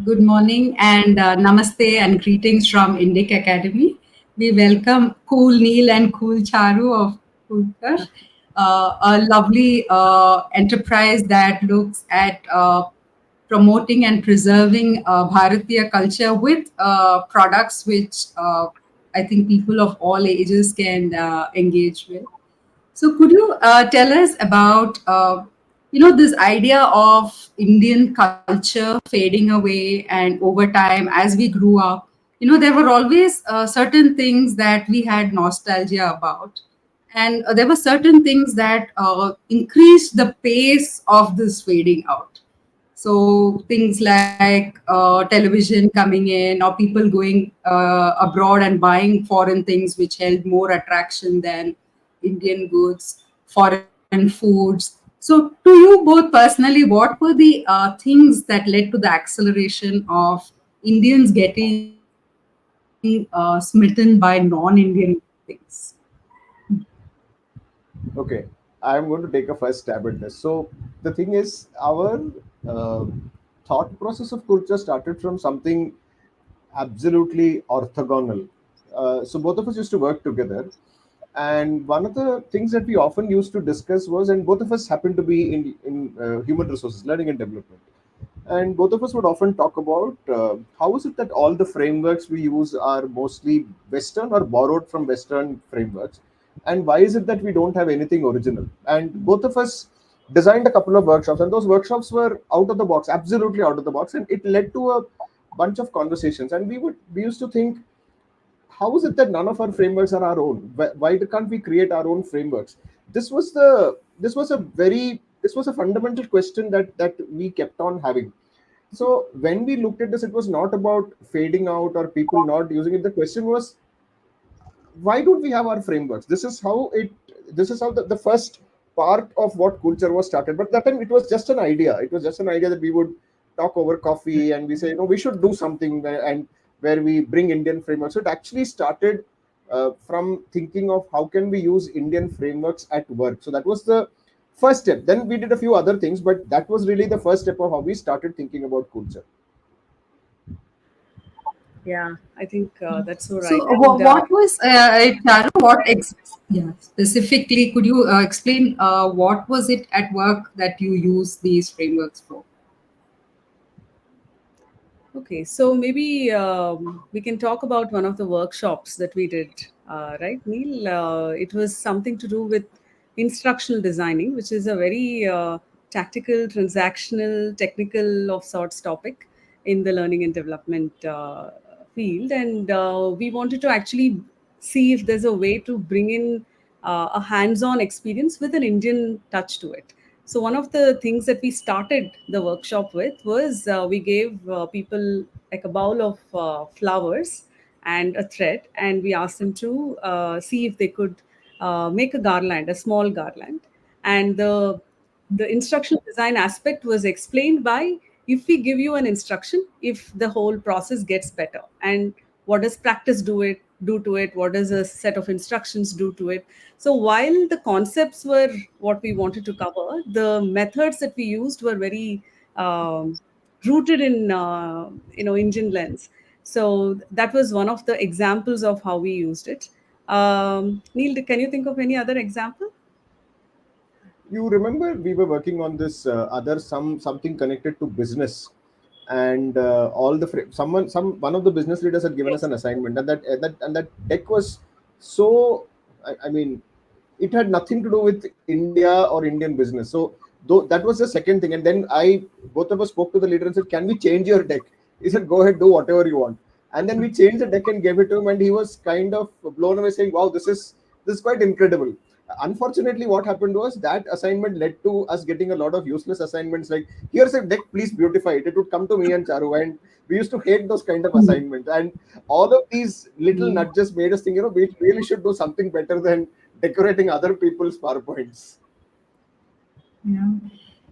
Good morning and namaste and greetings from Indic Academy. We welcome Cool Neil and Cool Charu of Coolture, a lovely enterprise that looks at promoting and preserving Bharatiya culture with products which I think people of all ages can engage with. So, could you tell us about this idea of Indian culture fading away, and over time, as we grew up, there were always certain things that we had nostalgia about, and there were certain things that increased the pace of this fading out. So things like television coming in, or people going abroad and buying foreign things which held more attraction than Indian goods, foreign foods. So, to you both personally, what were the things that led to the acceleration of Indians getting smitten by non-Indian things? Okay, I'm going to take a first stab at this. So the thing is, our uh, thought process of culture started from something absolutely orthogonal. So both of us used to work together, and one of the things that we often used to discuss was, and both of us happened to be in human resources, learning and development, and both of us would often talk about how is it that all the frameworks we use are mostly Western or borrowed from Western frameworks, and why is it that we don't have anything original? And both of us designed a couple of workshops, and those workshops were out of the box, absolutely out of the box, and it led to a bunch of conversations. And we used to think, how is it that none of our frameworks are our own? Why can't we create our own frameworks? This was a fundamental question that we kept on having. So when we looked at this, it was not about fading out or people not using it. The question was, why don't we have our frameworks? This is how the first part of what culture was started. But that time it was just an idea. It was just an idea that we would talk over coffee and we say, we should do something and where we bring Indian frameworks. So it actually started from thinking of how can we use Indian frameworks at work. So that was the first step. Then we did a few other things, but that was really the first step of how we started thinking about culture. Yeah, I think that's so So, right. And what was Charu? Yeah, specifically, could you explain what was it at work that you use these frameworks for? okay, so maybe we can talk about one of the workshops that we did, right, Neil? It was something to do with instructional designing, which is a very tactical, transactional, technical of sorts topic in the learning and development field. And we wanted to actually see if there's a way to bring in a hands on experience with an Indian touch to it. So one of the things that we started the workshop with was we gave people like a bowl of flowers and a thread, and we asked them to see if they could make a garland, a small garland. And the instructional design aspect was explained by, if we give you an instruction, if the whole process gets better, and what does practice do to it, what does a set of instructions do to it. So while the concepts were what we wanted to cover, the methods that we used were very rooted in Indian lens. So that was one of the examples of how we used it. Neil, can you think of any other example? You remember we were working on this other something connected to business, and all the someone some one of the business leaders had given us Yes. an assignment, and that deck was so, I mean, it had nothing to do with India or Indian business. So though that was the second thing, and then I both of us spoke to the leader and said, can we change your deck? He said, go ahead, do whatever you want. And then we changed the deck and gave it to him, and he was kind of blown away, saying, wow, this is quite incredible. Unfortunately, what happened was that assignment led to us getting a lot of useless assignments like, here's a deck, please beautify it. It would come to me and Charu, and we used to hate those kind of assignments. And all of these little Mm. nudges made us think, we really should do something better than decorating other people's PowerPoints. Yeah.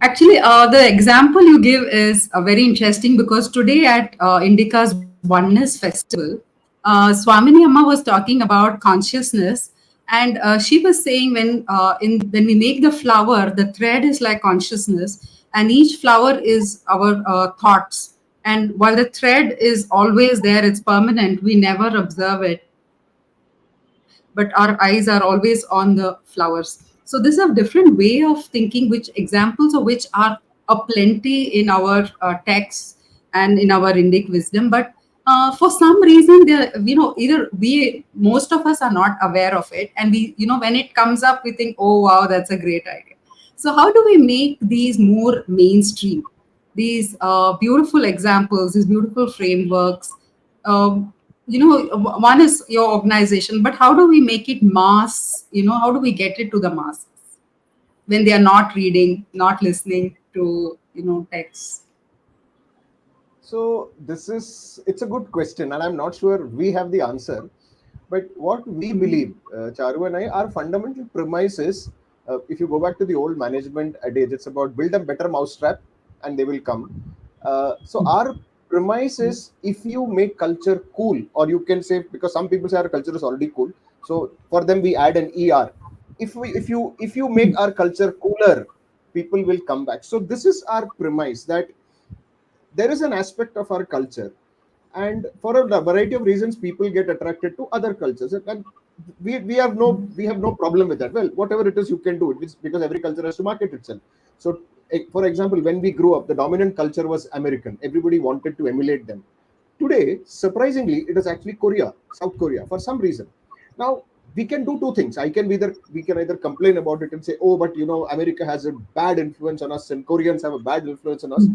Actually, the example you give is very interesting because today at Indica's Oneness Festival, Swamini Amma was talking about consciousness, and she was saying when we make the flower, the thread is like consciousness, and each flower is our thoughts. And while the thread is always there, it's permanent, we never observe it, but our eyes are always on the flowers. So this is a different way of thinking, which examples of which are a plenty in our texts and in our Indic wisdom. But for some reason, there, either most of us are not aware of it, and when it comes up, we think, oh wow, that's a great idea. So how do we make these more mainstream? These beautiful examples, these beautiful frameworks. Um, One is your organization, but how do we make it mass? How do we get it to the masses when they are not reading, not listening to texts? So it's a good question, and I'm not sure we have the answer. But what we believe, Charu and I, our fundamental premise is, if you go back to the old management adage, it's about build a better mousetrap and they will come. So our premise is, if you make culture cool, or you can say, because some people say our culture is already cool, so for them we add an er. If you make our culture cooler, people will come back. So this is our premise, that there is an aspect of our culture, and for a variety of reasons people get attracted to other cultures, and we have no problem with that. Well, whatever it is, you can do it, because every culture has to market itself. So for example, when we grew up, the dominant culture was American. Everybody wanted to emulate them. Today, surprisingly, it is actually Korea, South Korea, for some reason. Now, we can do two things. We can either complain about it and say, oh, but America has a bad influence on us and Koreans have a bad influence on us.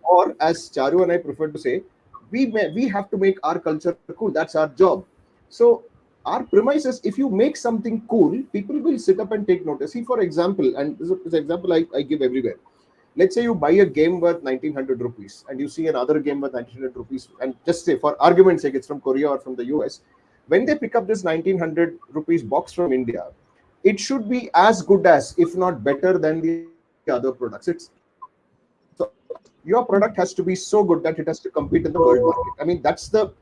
Or, as Charu and I prefer to say, we have to make our culture cool. That's our job. So our premise is, if you make something cool, people will sit up and take notice. See, for example, and this is an example I give everywhere. Let's say you buy a game worth 1900 rupees and you see another game worth 1900 rupees, and just say, for argument's sake, it's from Korea or from the US. When they pick up this 1900 rupees box from India, it should be as good as, if not better than, the other products. So your product has to be so good that it has to compete in the world market. I mean, that's the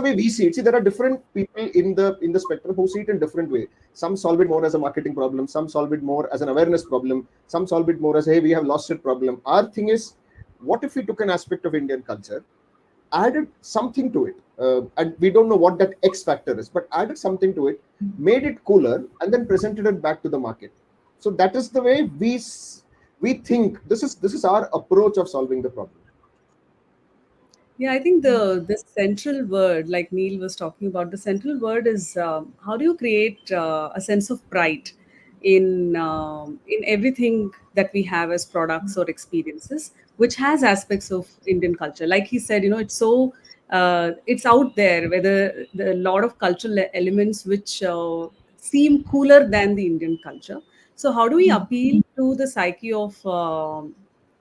way we see it. See, there are different people in the spectrum who see it in different way. Some solve it more as a marketing problem, some solve it more as an awareness problem, some solve it more as, hey, we have lost it problem. Our thing is, what if we took an aspect of Indian culture, added something to it, and we don't know what that X factor is, but added something to it, made it cooler, and then presented it back to the market. So that is the way we think. This is our approach of solving the problem. Yeah, I think the central word, like Neil was talking about, the central word is, how do you create a sense of pride in everything that we have as products or experiences, which has aspects of Indian culture. Like he said, it's so it's out there, whether the lot of cultural elements which seem cooler than the Indian culture. So how do we appeal to the psyche of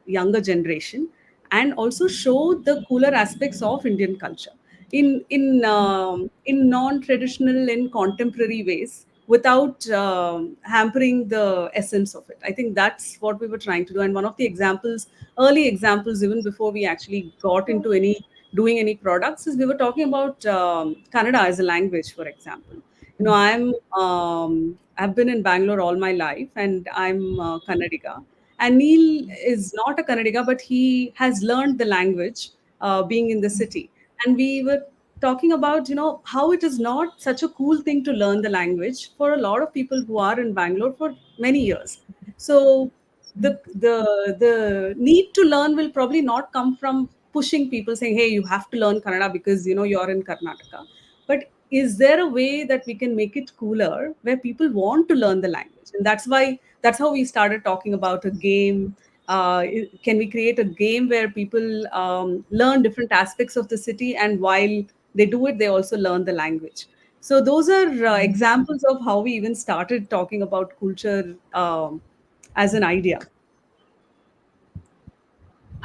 younger generation and also show the cooler aspects of Indian culture in non-traditional and contemporary ways without hampering the essence of it. I think that's what we were trying to do. And one of the examples, early examples, even before we actually got into any doing any products, is we were talking about Kannada as a language, for example. I've been in Bangalore all my life, and I'm Kannadiga. And Neil is not a Kannadiga, but he has learned the language being in the city. And we were talking about, how it is not such a cool thing to learn the language for a lot of people who are in Bangalore for many years. So the need to learn will probably not come from pushing people saying, hey, you have to learn Kannada because you're in Karnataka. But is there a way that we can make it cooler where people want to learn the language? And that's how we started talking about a game. Can we create a game where people learn different aspects of the city, and while they do it, they also learn the language? So those are examples of how we even started talking about culture as an idea.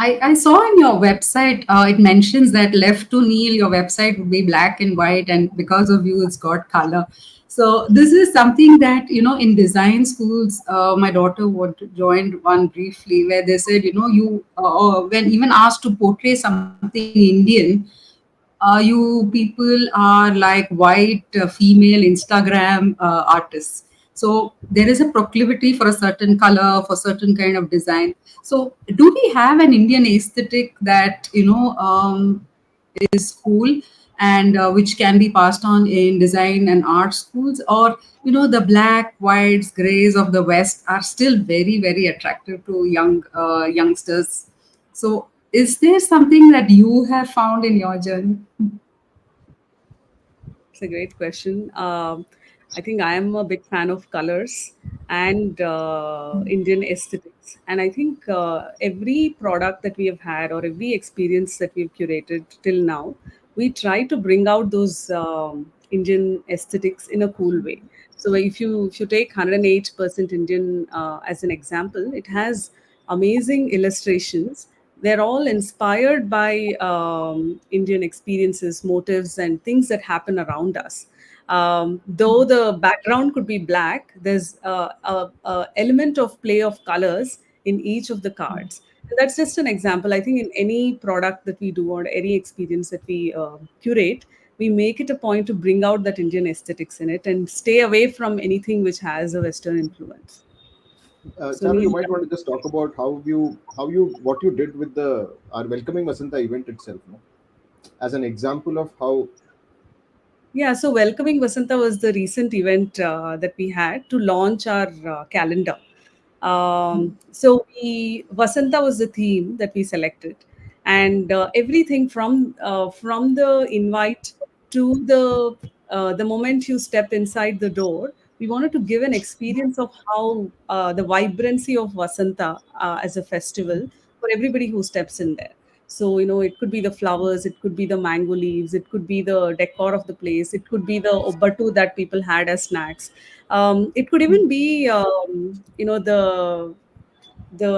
I saw in your website, it mentions that left to Neil, your website would be black and white, and because of you, it's got color. So this is something that, in design schools, my daughter joined one briefly, where they said, when even asked to portray something Indian, you people are like white female Instagram artists. So there is a proclivity for a certain color, for certain kind of design. So do we have an Indian aesthetic that is cool and which can be passed on in design and art schools, or the black, whites, grays of the West are still very, very attractive to youngsters? So is there something that you have found in your journey? It's a great question. I think I am a big fan of colors and Indian aesthetics. And I think every product that we have had or every experience that we've curated till now, we try to bring out those Indian aesthetics in a cool way. So if you take 108% Indian as an example, it has amazing illustrations. They're all inspired by Indian experiences, motives, and things that happen around us. Though the background could be black, there's a element of play of colors in each of the cards. And that's just an example. I think in any product that we do or any experience that we curate, we make it a point to bring out that Indian aesthetics in it and stay away from anything which has a Western influence. So, Charu, you Neil, might want to just talk about what you did with the our welcoming Vasanta event itself, no? As an example of how. yeah, so Welcoming Vasanta was the recent event that we had to launch our calendar. Vasanta was the theme that we selected, and everything from the invite to the moment you step inside the door, we wanted to give an experience of how the vibrancy of Vasanta as a festival for everybody who steps in there. So, it could be the flowers, it could be the mango leaves, it could be the decor of the place, it could be the obatu that people had as snacks. It could even be, the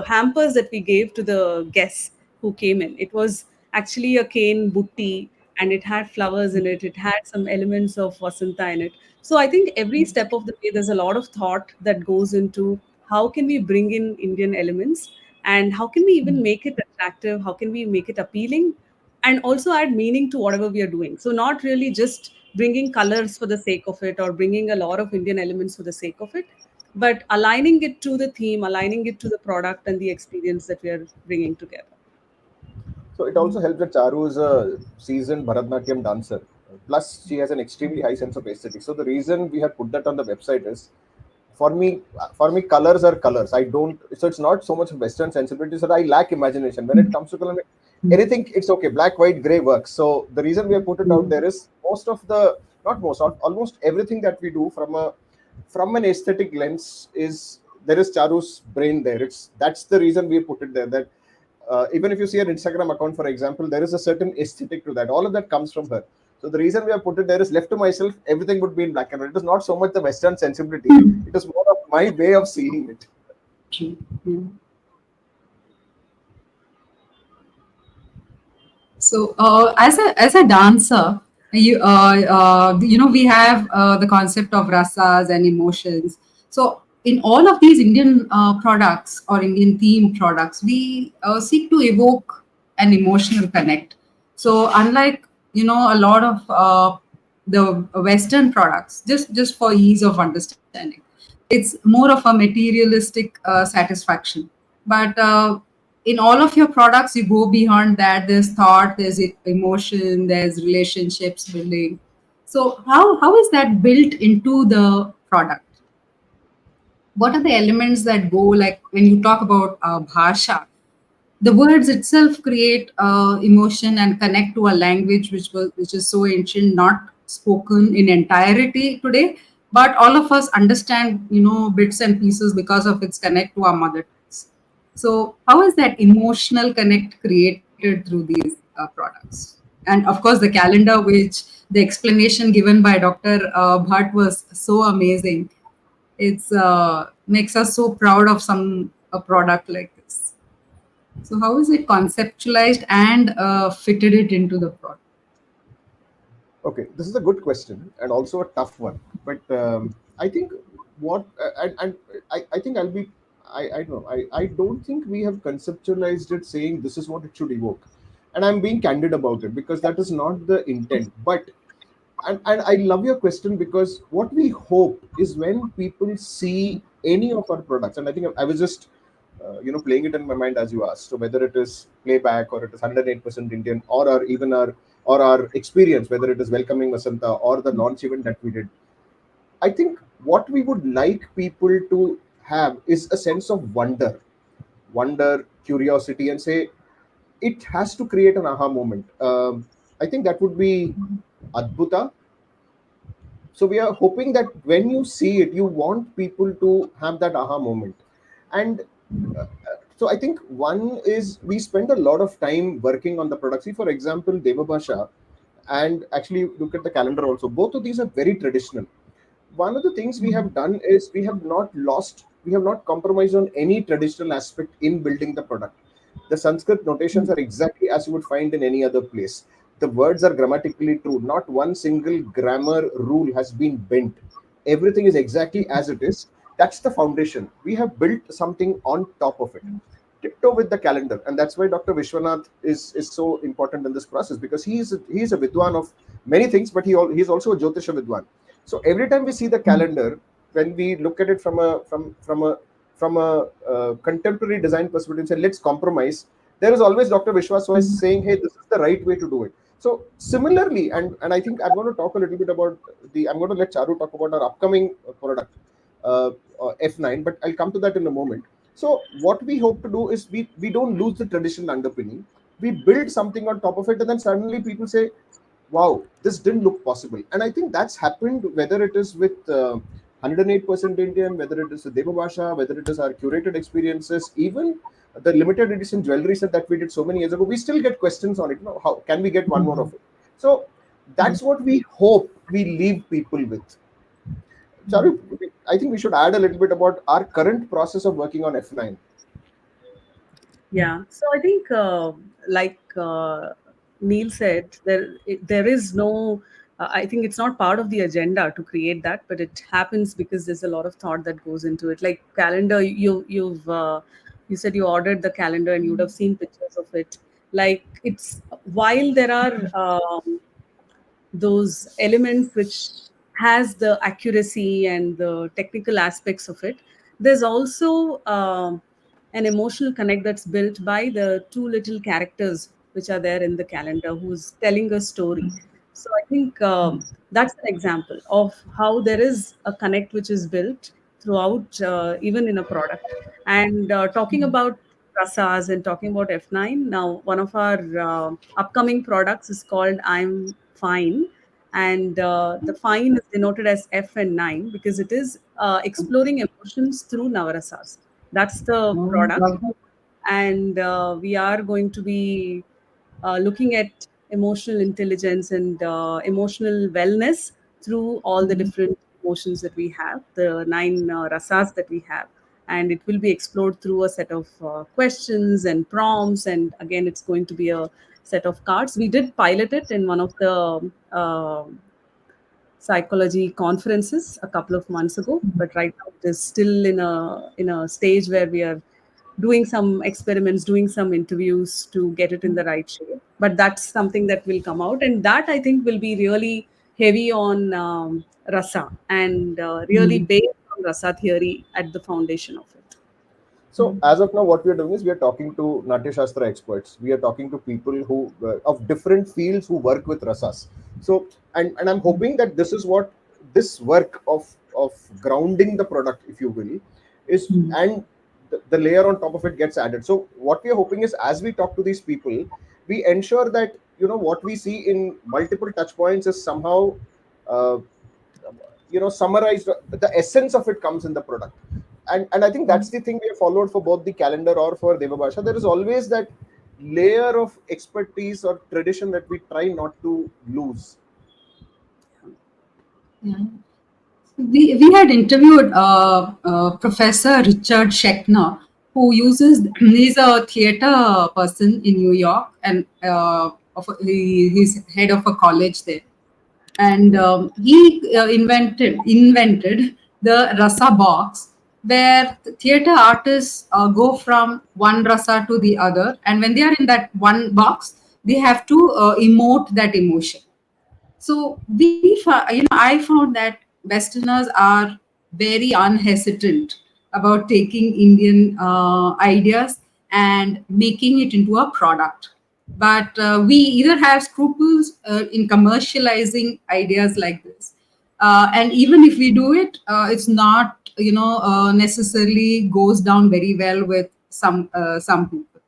hampers that we gave to the guests who came in. It was actually a cane butti and it had flowers in it. It had some elements of Vasanta in it. So I think every step of the way, there's a lot of thought that goes into how can we bring in Indian elements and how can we even make it attractive? How can we make it appealing? And also add meaning to whatever we are doing. So not really just bringing colors for the sake of it or bringing a lot of Indian elements for the sake of it, but aligning it to the theme, aligning it to the product and the experience that we are bringing together. So it also helps that Charu is a seasoned Bharatanatyam dancer. Plus, she has an extremely high sense of aesthetics. So the reason we have put that on the website is, for me, colors are colors. I don't. So it's not so much Western sensibility. So I lack imagination when it comes to color. Anything, it's okay. Black, white, gray works. So the reason we have put it out there is most of the, not most, almost everything that we do from an aesthetic lens is there is Charu's brain there. That's the reason we put it there. That even if you see her Instagram account, for example, there is a certain aesthetic to that. All of that comes from her. So the reason we have put it there is, left to myself, everything would be in black and white. It is not so much the Western sensibility. It is more of my way of seeing it. So, as a dancer, we have the concept of rasas and emotions. So, in all of these Indian products or Indian themed products, we seek to evoke an emotional connect. So, unlike a lot of the Western products, just for ease of understanding, it's more of a materialistic satisfaction. But in all of your products, you go beyond that. There's thought, there's emotion, there's relationships building. So how is that built into the product? What are the elements that go, like when you talk about bhasha, the words itself create emotion and connect to a language which is so ancient, not spoken in entirety today, but all of us understand bits and pieces because of its connect to our mother tongues. So how is that emotional connect created through these products? And of course, the calendar, which the explanation given by Dr. Bhatt was so amazing. It's makes us so proud of some a product like this. So how is it conceptualized and fitted it into the product? Okay, this is a good question and also a tough one. But I think what and I think I don't know. I don't think we have conceptualized it saying this is what it should evoke. And I'm being candid about it because that is not the intent. But and I love your question, because what we hope is when people see any of our products, and I think I was just playing it in my mind as you asked. So whether it is playback, or it is 108% Indian, or our experience, whether it is welcoming Vasanta or the launch event that we did, I think what we would like people to have is a sense of wonder, curiosity, and say it has to create an aha moment. I think that would be adbhuta. So we are hoping that when you see it, you want people to have that aha moment. And uh, so I think one is we spend a lot of time working on the product. See, for example, Devabhaasha, and actually look at the calendar also. Both of these are very traditional. One of the things we have done is we have not compromised on any traditional aspect in building the product. The Sanskrit notations are exactly as you would find in any other place. The words are grammatically true. Not one single grammar rule has been bent. Everything is exactly as it is. That's the foundation. We have built something on top of it. Tiptoe with the calendar, and that's why Dr. Vishwanath is so important in this process, because he's a vidwan of many things, but he's also a Jyotisha vidwan. So every time we see the calendar, when we look at it from a contemporary design perspective and say let's compromise, there is always Dr. Vishwas who is saying, hey, this is the right way to do it. So similarly, and I think I'm going to talk a little bit about I'm going to let Charu talk about our upcoming product, F9, but I'll come to that in a moment. So what we hope to do is we don't lose the traditional underpinning. We build something on top of it, and then suddenly people say, wow, this didn't look possible. And I think that's happened, whether it is with 108% Indian, whether it is with Devabhaasha, whether it is our curated experiences, even the limited edition jewellery set that we did so many years ago, we still get questions on it. How can we get one more of it? So that's what we hope we leave people with. Charu, I think we should add a little bit about our current process of working on F9. Yeah. So I think, like Neil said, there is no. I think it's not part of the agenda to create that, but it happens because there's a lot of thought that goes into it. Like calendar, you said you ordered the calendar and you would have seen pictures of it. Like it's while there are those elements which has the accuracy and the technical aspects of it, there's also an emotional connect that's built by the two little characters which are there in the calendar who's telling a story. So I think that's an example of how there is a connect which is built throughout, even in a product. And talking about rasas and talking about F9, now one of our upcoming products is called I'm Fine. And the fine is denoted as F and 9 because it is exploring emotions through Navarasas. That's the product. And we are going to be looking at emotional intelligence and emotional wellness through all the different emotions that we have, the nine rasas that we have. And it will be explored through a set of questions and prompts. And again, it's going to be a set of cards. We did pilot it in one of the psychology conferences a couple of months ago, but right now it is still in a stage where we are doing some experiments, doing some interviews to get it in the right shape. But that's something that will come out, and that I think will be really heavy on rasa and really based on rasa theory at the foundation of it. So as of now, what we are doing is we are talking to Natya Shastra experts. We are talking to people who of different fields who work with rasas. So and I'm hoping that this is what this work of grounding the product, if you will, is, and the layer on top of it gets added. So what we are hoping is, as we talk to these people, we ensure that what we see in multiple touch points is somehow uh, summarized. The essence of it comes in the product, and I think that's the thing we have followed for both the calendar or for Devabhaasha. There is always that layer of expertise or tradition that we try not to lose. Yeah. We had interviewed Professor Richard Schechner, who he's a theater person in New York, and he's head of a college there. And he invented the rasa box, where the theater artists go from one rasa to the other, and when they are in that one box, they have to emote that emotion. So I found that Westerners are very unhesitant about taking Indian ideas and making it into a product. But we either have scruples in commercializing ideas like this, and even if we do it, it's not necessarily goes down very well with some people.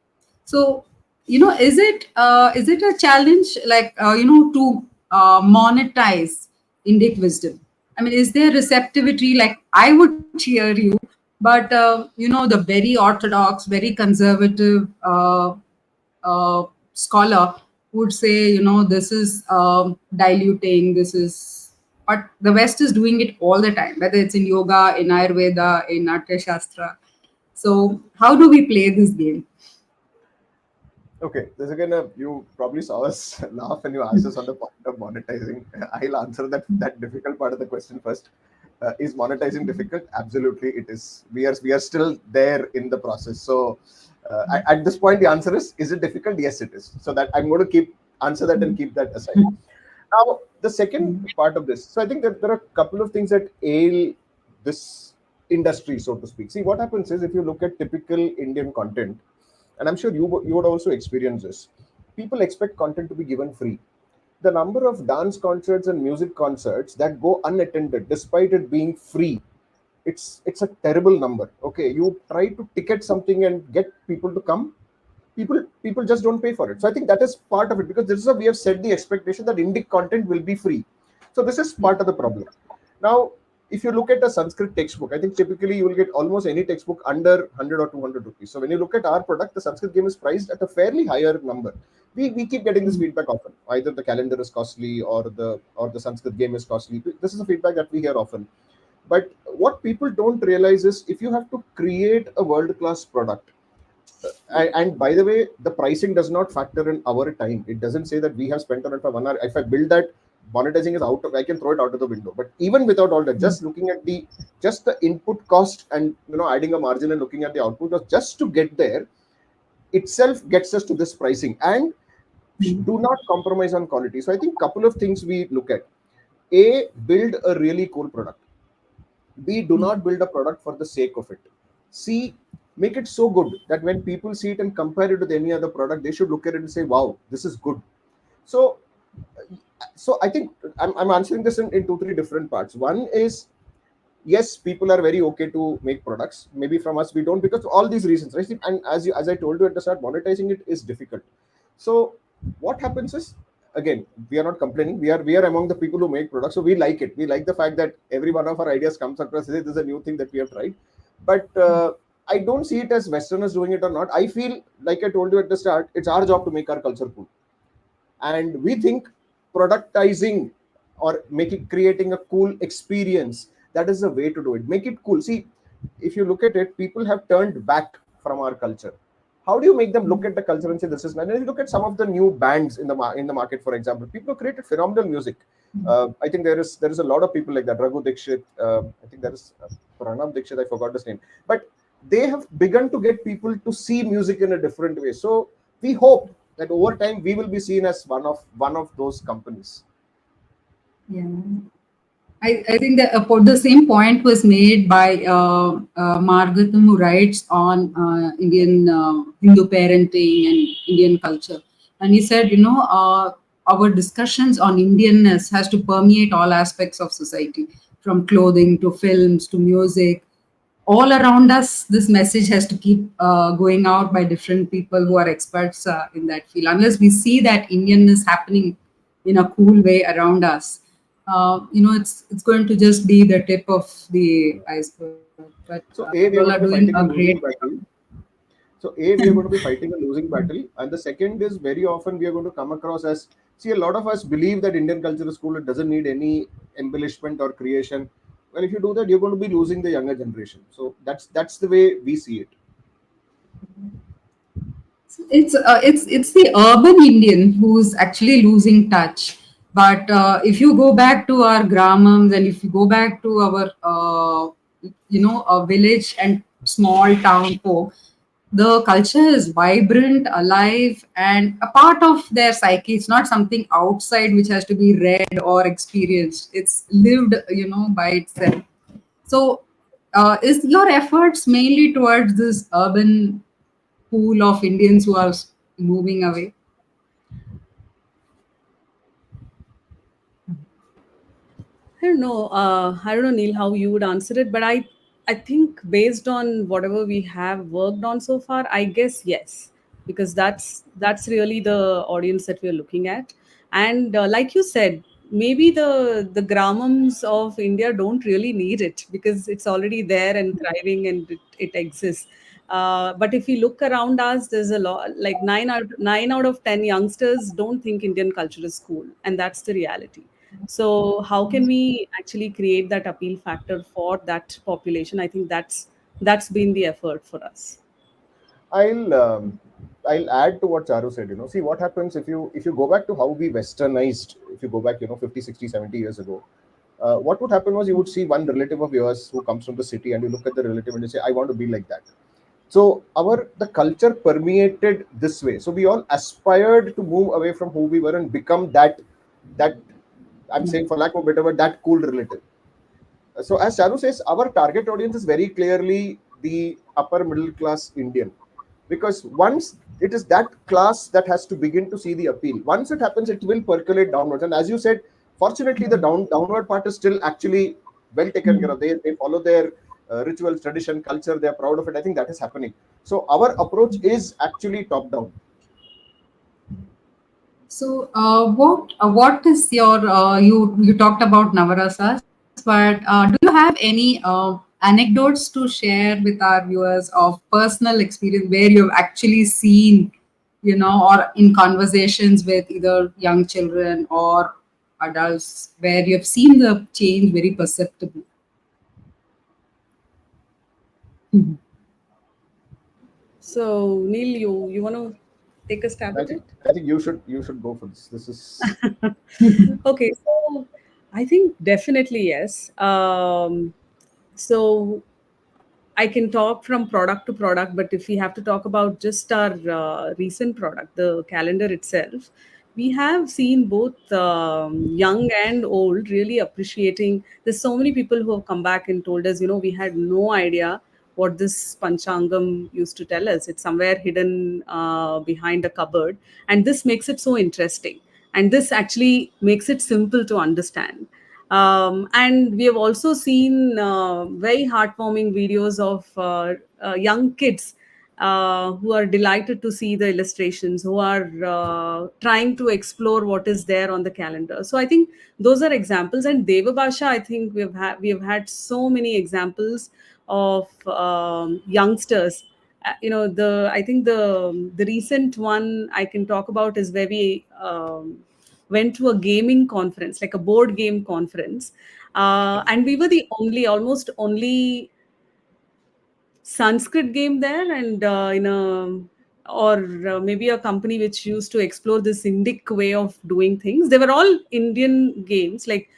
So, is it a challenge, like to monetize Indic wisdom? I mean, is there receptivity? Like, I would cheer you, but the very orthodox, very conservative scholar would say, this is diluting. This is, but the West is doing it all the time, whether it's in yoga, in Ayurveda, in Natya Shastra. So, how do we play this game? Okay, this again, you probably saw us laugh when you asked us on the point of monetizing. I'll answer that difficult part of the question first. Is monetizing difficult? Absolutely, it is. We are still there in the process. So, at this point, the answer is it difficult? Yes, it is. So that I'm going to answer that and keep that aside. Now, the second part of this. So I think that there are a couple of things that ail this industry, so to speak. See, what happens is if you look at typical Indian content, and I'm sure you would also experience this. People expect content to be given free. The number of dance concerts and music concerts that go unattended, despite it being free, it's a terrible number. Okay, you try to ticket something and get people to come, people just don't pay for it. So I think that is part of it, because we have set the expectation that Indic content will be free. So this is part of the problem. Now, if you look at a Sanskrit textbook, I think typically you will get almost any textbook under 100 or 200 rupees. So when you look at our product, the Sanskrit game is priced at a fairly higher number. We keep getting this feedback often. Either the calendar is costly or the Sanskrit game is costly. This is a feedback that we hear often. But what people don't realize is if you have to create a world-class product, and by the way, the pricing does not factor in our time. It doesn't say that we have spent on it for 1 hour. If I build that, monetizing is out of, I can throw it out of the window. But even without all that, just looking at the input cost and adding a margin and looking at the output cost just to get there itself gets us to this pricing. And do not compromise on quality. So I think couple of things we look at. A, build a really cool product. B, do not build a product for the sake of it. C, make it so good that when people see it and compare it with any other product, they should look at it and say, wow, this is good. So I think I'm answering this in 2-3 different parts. One is, yes, people are very okay to make products. Maybe from us, we don't, because of all these reasons, right? And as I told you at the start, monetizing it is difficult. So what happens is, again, we are not complaining. We are among the people who make products. So we like it. We like the fact that every one of our ideas comes across. This is a new thing that we have tried. But I don't see it as Westerners doing it or not. I feel, like I told you at the start, it's our job to make our culture cool. And we think productizing or creating a cool experience, that is the way to do it. Make it cool. See, if you look at it, people have turned back from our culture. How do you make them look at the culture and say this is nice? And if you look at some of the new bands in the market, for example, people have created phenomenal music. I think there is a lot of people like that. Raghu Dikshit, I think there is Pranam Dikshit, I forgot his name. But they have begun to get people to see music in a different way. So we hope that over time we will be seen as one of those companies. Yeah. I think that the same point was made by Margatham, who writes on Indian Hindu parenting and Indian culture. And he said, our discussions on Indianness has to permeate all aspects of society, from clothing to films to music. All around us, this message has to keep going out by different people who are experts in that field. Unless we see that Indianness happening in a cool way around us, it's going to just be the tip of the iceberg. But So people we are are going to be doing fighting a a great losing battle. So we are going to be fighting a losing battle, and the second is very often we are going to come across as, see, a lot of us believe that Indian culture is cool. It doesn't need any embellishment or creation. Well, if you do that, you're going to be losing the younger generation. So that's the way we see it. It's the urban Indian who's actually losing touch. But if you go back to our gramams, and if you go back to our a village and small town folk, the culture is vibrant, alive, and a part of their psyche. It's not something outside which has to be read or experienced. It's lived, by itself. So, is your efforts mainly towards this urban pool of Indians who are moving away? I don't know, Neil, how you would answer it, but I think based on whatever we have worked on so far, I guess yes, because that's really the audience that we're looking at. And like you said, maybe the gramams of India don't really need it because it's already there and thriving and it exists. But if we look around us, there's a lot, like nine out of 10 youngsters don't think Indian culture is cool, and that's the reality. So how can we actually create that appeal factor for that population? I think that's been the effort for us. I'll I'll add to what Charu said. See what happens if you go back to how we westernized. If you go back, 50, 60, 70 years ago, what would happen was you would see one relative of yours who comes from the city, and you look at the relative and you say, "I want to be like that." So the culture permeated this way. So we all aspired to move away from who we were and become that I'm saying, for lack of a better word, that cool relative. So as Charu says, our target audience is very clearly the upper middle class Indian, because once it is that class that has to begin to see the appeal. Once it happens, it will percolate downwards. And as you said, fortunately, the downward part is still actually well taken care of. They follow their rituals, tradition, culture. They are proud of it. I think that is happening. So our approach is actually top down. So, what is your you talked about Navarasas, but do you have any anecdotes to share with our viewers of personal experience where you've actually seen, or in conversations with either young children or adults, where you've seen the change very perceptible? Mhm. So Neil, you want to take a stab I at think it? I think you should go for this. This is Okay, so I think definitely yes. So I can talk from product to product, but if we have to talk about just our recent product, the calendar itself, we have seen both young and old really appreciating. There's so many people who have come back and told us, we had no idea what this Panchangam used to tell us. It's somewhere hidden behind a cupboard, and this makes it so interesting. And this actually makes it simple to understand. And we have also seen very heartwarming videos of young kids who are delighted to see the illustrations, who are trying to explore what is there on the calendar. So I think those are examples. And Devabhaasha, I think we have had so many examples of youngsters. The I think the recent one I can talk about is where we went to a gaming conference, like a board game conference, and we were the almost only Sanskrit game there, and in a or maybe a company which used to explore this Indic way of doing things. They were all Indian games, like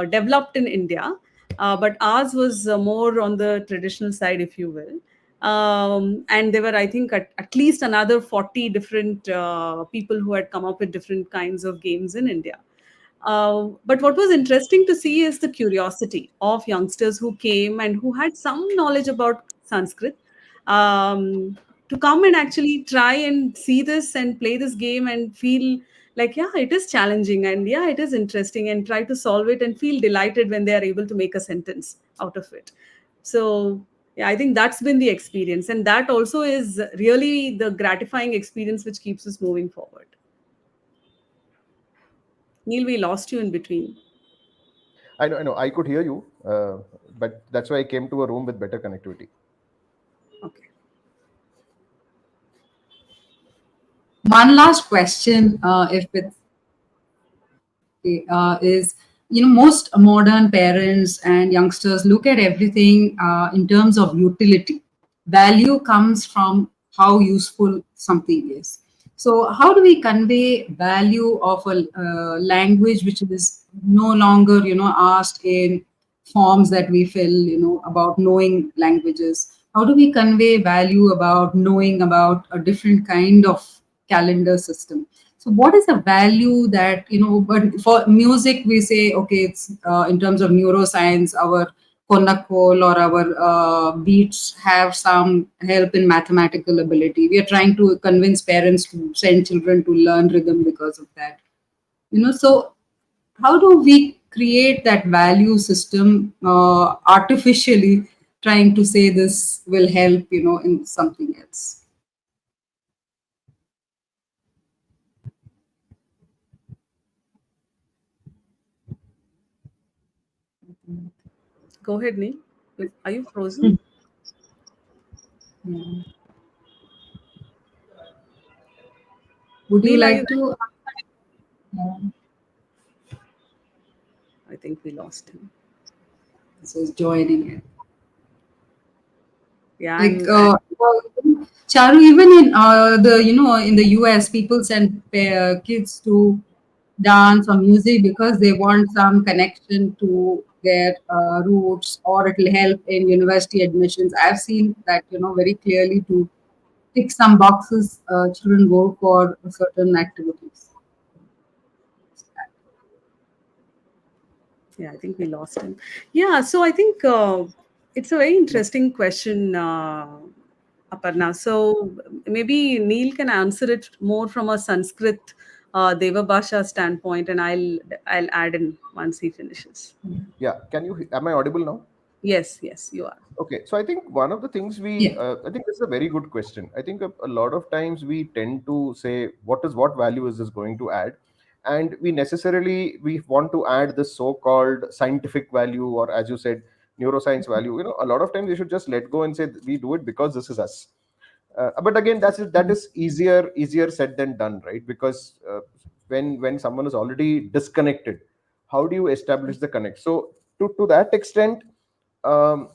developed in India, but ours was more on the traditional side, if you will. And there were, I think, at least another 40 different people who had come up with different kinds of games in India. But what was interesting to see is the curiosity of youngsters who came and who had some knowledge about Sanskrit, to come and actually try and see this and play this game and feel like, yeah, it is challenging and yeah, it is interesting, and try to solve it and feel delighted when they are able to make a sentence out of it. So, yeah, I think that's been the experience. And that also is really the gratifying experience which keeps us moving forward. Neil, we lost you in between. I know I could hear you, but that's why I came to a room with better connectivity. Okay. One last question, if it's is, most modern parents and youngsters look at everything in terms of utility. Value comes from how useful something is. So how do we convey value of a language which is no longer asked in forms that we fill about knowing languages? how do we convey value about knowing about a different kind of calendar system? So what is the value that, but for music we say, okay, it's in terms of neuroscience, our konakol or our beats have some help in mathematical ability. We are trying to convince parents to send children to learn rhythm because of that. So how do we create that value system artificially, trying to say this will help, in something else? Go ahead, Neil. Are you frozen? Yeah. Would you Neil, are you like there? to? Yeah. I think we lost him. So is joining it. Yeah, Like I'm Charu, even in in the US, people send kids to dance or music because they want some connection to their roots, or it will help in university admissions. I've seen that, very clearly, to tick some boxes, children go for certain activities. Yeah, I think we lost him. Yeah, so I think it's a very interesting question, Aparna. So maybe Neil can answer it more from a Sanskrit Devabhaasha standpoint, and I'll add in once he finishes. Yeah, am I audible now? Yes, yes, you are. Okay, so I think one of the things Yeah. I think this is a very good question. I think a lot of times we tend to say, what value is this going to add? And we want to add this so-called scientific value, or as you said, neuroscience value. A lot of times we should just let go and say we do it because this is us. But again, that is easier said than done, right? Because when someone is already disconnected, how do you establish the connect? So to that extent, um,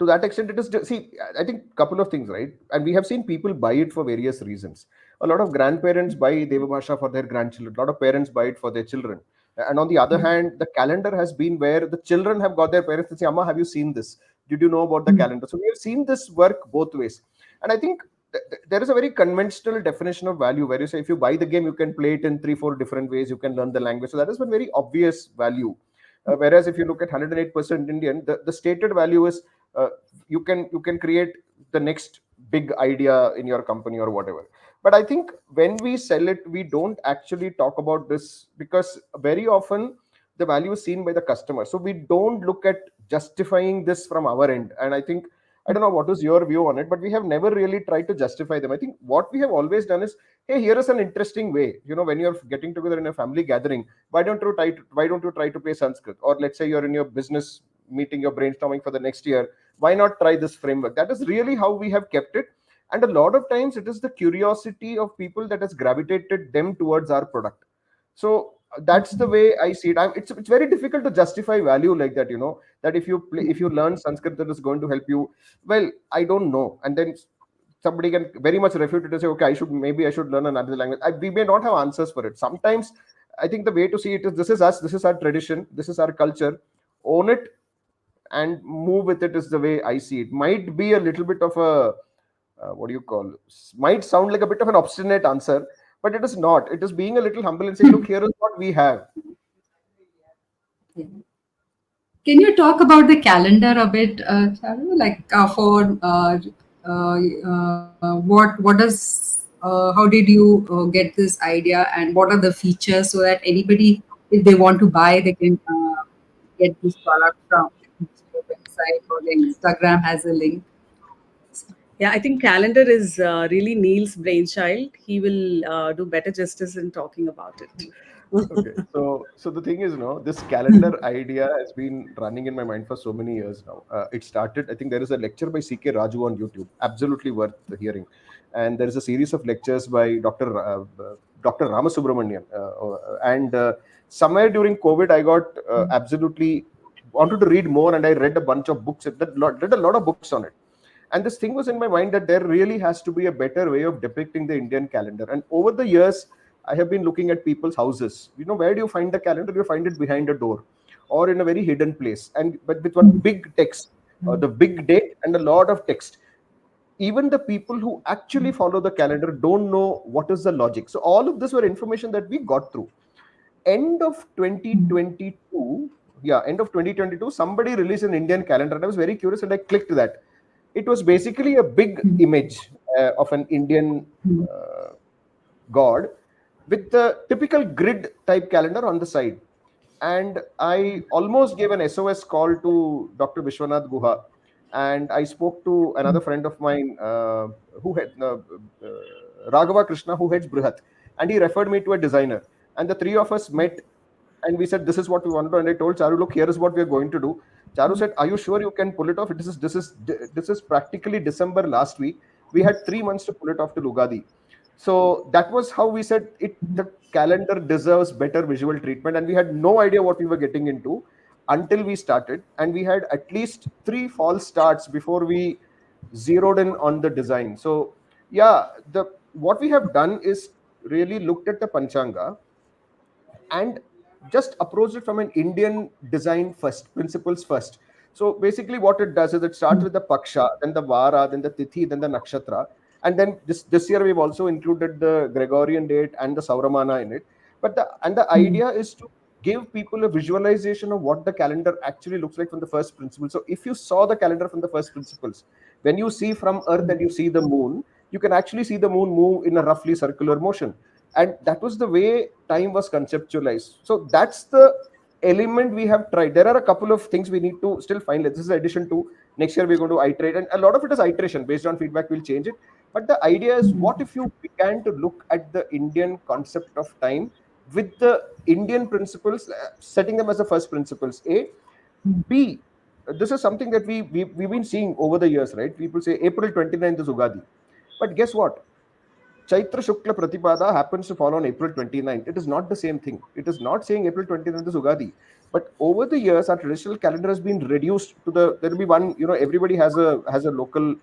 it is see, I think couple of things, right? And we have seen people buy it for various reasons. A lot of grandparents buy Devabhaasha for their grandchildren, a lot of parents buy it for their children. And on the other hand, the calendar has been where the children have got their parents to say, Amma, have you seen this? Did you know about the calendar? So we have seen this work both ways. And I think there is a very conventional definition of value where you say if you buy the game, you can play it in 3 4 different ways, you can learn the language. So that is one very obvious value. Whereas if you look at 108% Indian, the stated value is uh, you can create the next big idea in your company or whatever. But I think when we sell it, we don't actually talk about this, because very often the value is seen by the customer, so we don't look at justifying this from our end. And I think, I don't know what is your view on it, but we have never really tried to justify them. I think what we have always done is, hey, here is an interesting way, when you're getting together in a family gathering, why don't you try to play Sanskrit? Or let's say you're in your business meeting, you're brainstorming for the next year, why not try this framework? That is really how we have kept it. And a lot of times it is the curiosity of people that has gravitated them towards our product. So that's the way I see it. It's very difficult to justify value like that, that if you learn Sanskrit, that is going to help you. Well, I don't know. And then somebody can very much refute it and say, okay, I should learn another language. We may not have answers for it sometimes. I think the way to see it is, this is us, this is our tradition, this is our culture. Own it and move with it, is the way I see it. Might be a little bit of a what do you call? Might sound like a bit of an obstinate answer, but it is not. It is being a little humble and saying, look, here is what we have. Yeah. Can you talk about the calendar a bit, Charu? Like for what does how did you get this idea, and what are the features, so that anybody, if they want to buy, they can get this product from the website, or the Instagram has a link. Yeah, I think calendar is really Neil's brainchild. He will do better justice in talking about it. Okay, so the thing is, this calendar idea has been running in my mind for so many years now. It started, I think there is a lecture by CK Raju on YouTube, absolutely worth hearing, and there is a series of lectures by Dr. Ramasubramanian, and somewhere during COVID, I got absolutely wanted to read more, and I read a bunch of books. Read a lot of books on it, and this thing was in my mind that there really has to be a better way of depicting the Indian calendar. And over the years, I have been looking at people's houses. Where do you find the calendar? You find it behind a door or in a very hidden place, and but with one big text, the big date and a lot of text. Even the people who actually follow the calendar don't know what is the logic. So all of this were information that we got through. End of 2022, yeah, end of 2022, somebody released an Indian calendar, and I was very curious, and I clicked that. It was basically a big image of an Indian uh, god with the typical grid type calendar on the side. And I almost gave an SOS call to Dr. Vishwanath Guha. And I spoke to another friend of mine who had Raghava Krishna, who heads Brihat. And he referred me to a designer. And the three of us met and we said, this is what we want to do. And I told Charu, look, here is what we are going to do. Charu said, are you sure you can pull it off? This is practically December last week. We had 3 months to pull it off to Lugadi. So that was how we said it. The calendar deserves better visual treatment, and we had no idea what we were getting into until we started. And we had at least 3 false starts before we zeroed in on the design. So yeah, the what we have done is really looked at the Panchanga and just approach it from an Indian design first, principles first. So basically, what it does is it starts with the Paksha, then the Vara, then the Tithi, then the Nakshatra. And then this year we've also included the Gregorian date and the Sauramana in it. But the idea is to give people a visualization of what the calendar actually looks like from the first principle. So if you saw the calendar from the first principles, when you see from Earth and you see the moon, you can actually see the moon move in a roughly circular motion. And that was the way time was conceptualized. So that's the element we have tried. There are a couple of things we need to still finalize. This is addition to next year we're going to iterate, and a lot of it is iteration based on feedback. We'll change it. But the idea is, what if you began to look at the Indian concept of time with the Indian principles, setting them as the first principles? A, B, this is something that we've been seeing over the years, right? People say April 29th is Ugadi. But guess what? Chaitra Shukla Pratipada happens to fall on April 29th. It is not the same thing. It is not saying April 29th is Ugadi. But over the years, our traditional calendar has been reduced to there will be one, everybody has a local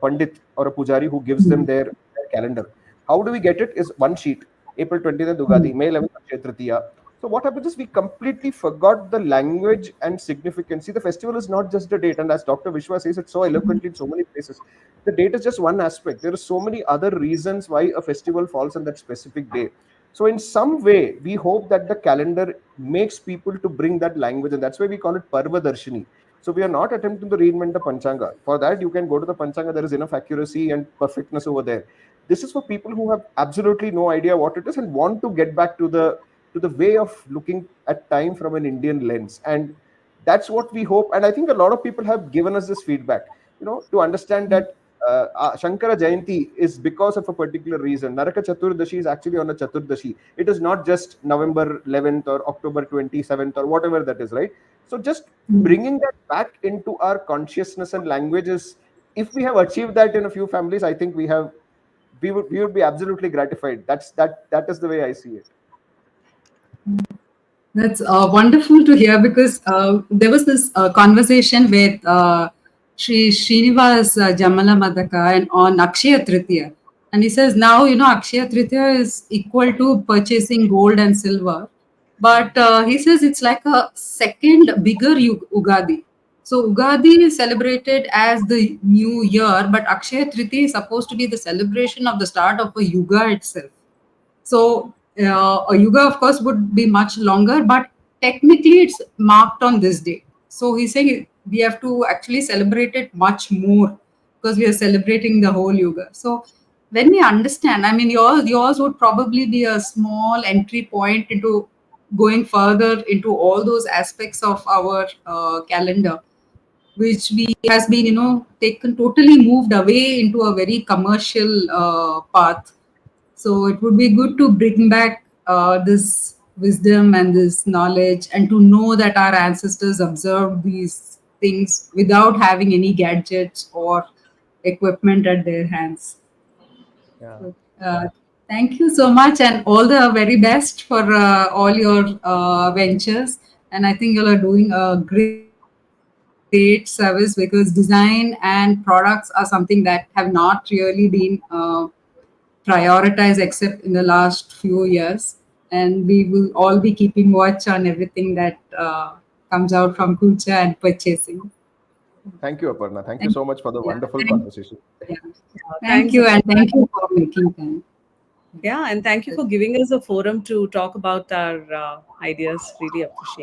Pandit or a Pujari who gives them their calendar. How do we get it? Is one sheet, April 29th Ugadi, May 11th Kshetratiya. So what happens is we completely forgot the language and significance. See, the festival is not just a date, and as Dr. Vishwa says it so eloquently in so many places, the date is just one aspect. There are so many other reasons why a festival falls on that specific day. So in some way, we hope that the calendar makes people to bring that language, and that's why we call it Parva Darshini. So we are not attempting to reinvent the Panchanga. For that, you can go to the Panchanga. There is enough accuracy and perfectness over there. This is for people who have absolutely no idea what it is and want to get back to the way of looking at time from an Indian lens. And that's what we hope. And I think a lot of people have given us this feedback, to understand that Shankara Jayanti is because of a particular reason. Naraka Chaturdashi is actually on a Chaturdashi. It is not just November 11th or October 27th or whatever that is, right? So just bringing that back into our consciousness and languages, if we have achieved that in a few families, I think we would be absolutely gratified. That is the way I see it. That's wonderful to hear, because there was this conversation with Sri Srinivas Jamala Madaka and on Akshaya Tritiya. And he says now, Akshaya Tritiya is equal to purchasing gold and silver. But he says it's like a second bigger Ugadi. So Ugadi is celebrated as the new year, but Akshaya Tritiya is supposed to be the celebration of the start of a yuga itself. So a yuga, of course, would be much longer, but technically it's marked on this day. So he's saying we have to actually celebrate it much more because we are celebrating the whole yuga. So when we understand, I mean, yours would probably be a small entry point into going further into all those aspects of our calendar, which we has been, taken totally moved away into a very commercial path. So it would be good to bring back this wisdom and this knowledge, and to know that our ancestors observed these things without having any gadgets or equipment at their hands. Yeah. So, thank you so much, and all the very best for all your ventures. And I think you are doing a great service, because design and products are something that have not really been prioritized except in the last few years. And we will all be keeping watch on everything that comes out from culture and purchasing. Thank you, Aparna. Thank you Thank, so much for the yeah, wonderful thank, conversation. yeah. Thank Thanks, you, and Aparna. thank you for making time. Yeah, and thank you for giving us a forum to talk about our ideas. Really appreciate.